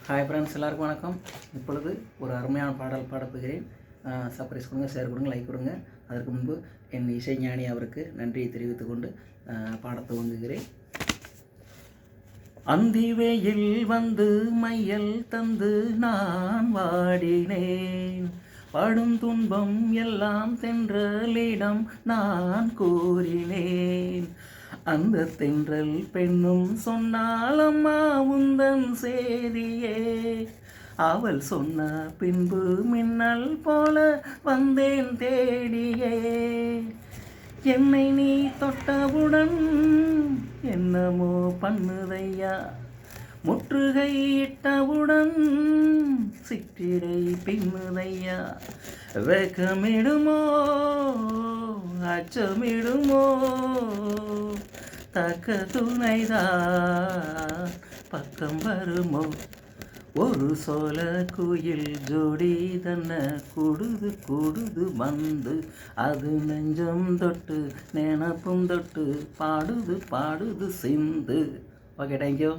Hi friends, எல்லாருக்கும் வணக்கம். இப்பொழுது ஒரு அருமையான பாடல் பாடப்போகிறேன். சர்ப்ரைஸ் கொடுங்க, ஷேர் கொடுங்க, லைக் கொடுங்க. அதற்கு முன்பு என் இசைஞானி அவருக்கு நன்றியை தெரிவித்துக் கொண்டு பாடத் துவங்குகிறேன். அந்தி வெயில் வந்து மையல் தந்து நான் வாடினேன், படும் துன்பம் எல்லாம் தென்றலிடம் நான் கூறினேன். அந்த தென்றல் பெண்ணும் சொன்னால் அம்மா உந்தன் சேதியே, அவள் சொன்ன பின்பு மின்னல் போல வந்தேன் தேடியே. என்னை நீ தொட்டவுடன் என்னமோ பண்ணுதையா, முற்றுகை இட்டவுடன் சிற்றிடை பின்னுதையா. வெக்கமிடுமோ அச்சமிடுமோ, தக்க துணைதான் பக்கம் வருமோ. ஒரு சோல குயில் ஜோடி தன்னை கூடுது கூடுது வந்து, அது நெஞ்சம் தொட்டு நினப்பும் தொட்டு பாடுது பாடுது சிந்து. Okay, thank you.